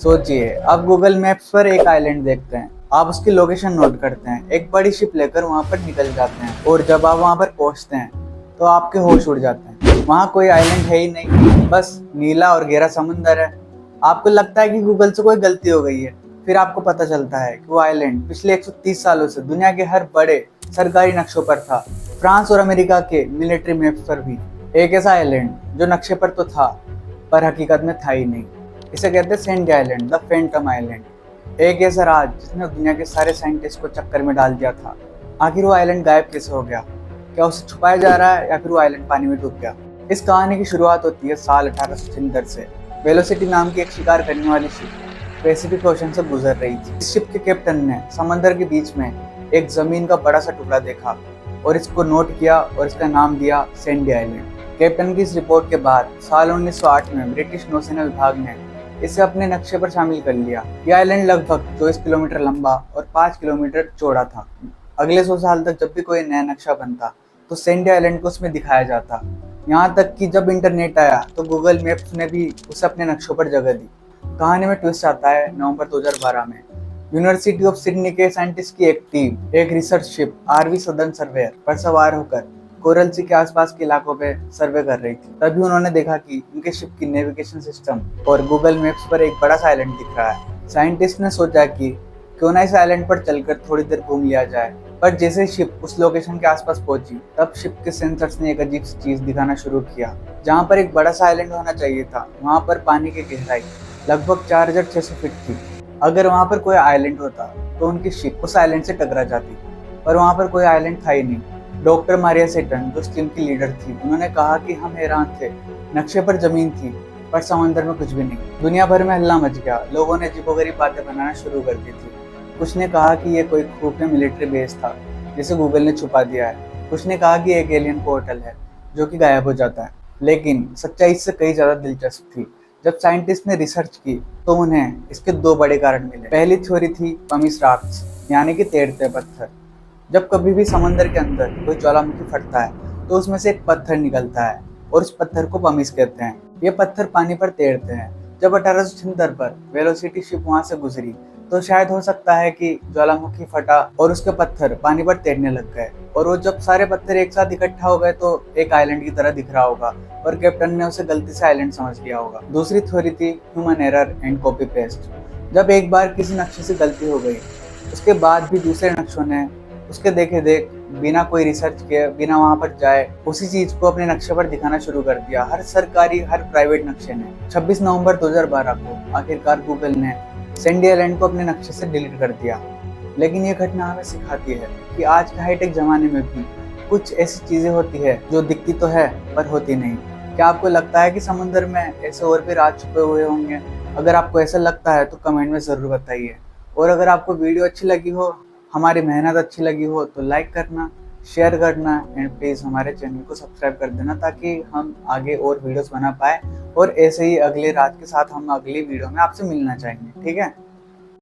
सोचिए, आप Google maps पर एक आइलैंड देखते हैं, आप उसकी लोकेशन नोट करते हैं, एक बड़ी शिप लेकर वहां पर निकल जाते हैं और जब आप वहां पर पहुंचते हैं तो आपके होश उड़ जाते हैं। वहां कोई आइलैंड है ही नहीं, बस नीला और गहरा समुंदर है। आपको लगता है कि गूगल से कोई गलती हो गई है। फिर आपको पता चलता है कि वो आइलैंड पिछले 130 सालों से दुनिया के हर बड़े सरकारी नक्शों पर था। फ्रांस और अमेरिका के मिलिट्री मैप्स पर भी एक ऐसा आइलैंड जो नक्शे पर तो था पर हकीकत में था ही नहीं। इसे कहते हैं Sandy island, the Phantom island. एक ऐसा राज जिसने दुनिया के सारे साइंटिस्ट को चक्कर में डाल दिया था। आखिर वो आइलैंड गायब कैसे हो गया? क्या उसे छुपाया जा रहा है या फिर वो आइलैंड पानी में डूब गया? इस कहानी की शुरुआत होती है साल 1876 से। वेलोसिटी नाम की एक शिकार करने वाली शिप पैसिफिक ओशन से गुजर रही थी। इस शिप के कैप्टन ने समंदर के बीच में एक जमीन का बड़ा सा टुकड़ा देखा और इसको नोट किया और इसका नाम दिया सैंडी आइलैंड। कैप्टन की इस रिपोर्ट के बाद साल 1908 में ब्रिटिश नौसेना विभाग ने इसे अपने नक्शे पर शामिल कर लिया। यह आइलैंड लगभग 24 किलोमीटर लंबा और 5 किलोमीटर चौड़ा था। अगले 100 साल तक जब भी कोई नया नक्शा बनता तो सैंडी आइलैंड को उसमें दिखाया जाता। यहाँ तक कि जब इंटरनेट आया तो गूगल मैप्स ने भी उसे अपने नक्शों पर जगह दी। कहानी में ट्विस्ट आता है नवंबर 2012 में। यूनिवर्सिटी ऑफ सिडनी के साइंटिस्ट की एक टीम एक research ship RV Southern Surveyor पर सवार होकर कोरल सी के आसपास के इलाकों पे सर्वे कर रही थी। तभी उन्होंने देखा कि उनके शिप की नेविगेशन सिस्टम और गूगल मैप्स पर एक बड़ा सा आइलैंड दिख रहा है। साइंटिस्ट ने सोचा कि क्यों ना इस आइलैंड पर चलकर थोड़ी देर घूम लिया जाए। पर जैसे शिप उस लोकेशन के आसपास पहुंची तब शिप के सेंसर्स ने एक अजीब सी चीज दिखाना शुरू किया। जहाँ पर एक बड़ा सा आइलैंड होना चाहिए था वहाँ पर पानी की गहराई लगभग 4600 फीट थी। अगर वहाँ पर कोई आइलैंड होता तो उनकी शिप उस आइलैंड से टकरा जाती, पर वहाँ पर कोई आइलैंड था ही नहीं। डॉक्टर मारिया सेटन जो टीम की लीडर थी, उन्होंने कहा कि हम हैरान थे। नक्शे पर जमीन थी पर समंदर में कुछ भी नहीं। दुनिया भर में हल्ला मच गया, लोगों ने अजीबोगरीब बातें बनाना शुरू कर दी थी। कुछ ने कहा कि ये कोई खुफिया मिलिट्री बेस था जिसे गूगल ने छुपा दिया है। कुछ ने कहा कि एक एलियन पोर्टल है जो कि गायब हो जाता है। लेकिन सच्चाई इससे कई ज्यादा दिलचस्प थी। जब साइंटिस्ट ने रिसर्च की तो उन्हें इसके दो बड़े कारण मिले। पहली थ्योरी थी पमिस रॉक्स, यानी कि तैरते पत्थर। जब कभी भी समंदर के अंदर कोई ज्वालामुखी फटता है तो उसमें से एक पत्थर निकलता है और उस पत्थर को पमिस कहते हैं। ये पत्थर पानी पर तैरते हैं। जब 1876 पर वेलोसिटी शिप वहां से गुजरी तो शायद हो सकता है कि ज्वालामुखी फटा और उसके पत्थर पानी पर तैरने लग गए, और वो जब सारे पत्थर एक साथ इकट्ठा हो गए तो एक आइलैंड की तरह दिख रहा होगा और कैप्टन ने उसे गलती से आइलैंड समझ लिया होगा। दूसरी थ्योरी थी human error and copy paste. जब एक बार किसी नक्शे से गलती हो गई उसके बाद भी दूसरे नक्शों ने उसके देखे देख बिना कोई रिसर्च किए, बिना वहां पर जाए उसी चीज को अपने नक्शे पर दिखाना शुरू कर दिया। हर सरकारी हर प्राइवेट नक्शे ने 26 नवंबर 2012 को आखिरकार गूगल ने सैंडी आइलैंड को अपने नक्शे से डिलीट कर दिया। लेकिन ये घटना हमें सिखाती है कि आज के हाईटेक जमाने में भी कुछ ऐसी चीजें होती है जो दिखती तो है पर होती नहीं। क्या आपको लगता है कि समुद्र में ऐसे और भी राज छुपे हुए होंगे? अगर आपको ऐसा लगता है तो कमेंट में जरूर बताइए। और अगर आपको वीडियो अच्छी लगी हो, हमारी मेहनत अच्छी लगी हो तो लाइक करना, शेयर करना एंड प्लीज़ हमारे चैनल को सब्सक्राइब कर देना ताकि हम आगे और वीडियोस बना पाए। और ऐसे ही अगले रात के साथ हम अगली वीडियो में आपसे मिलना चाहेंगे। ठीक है।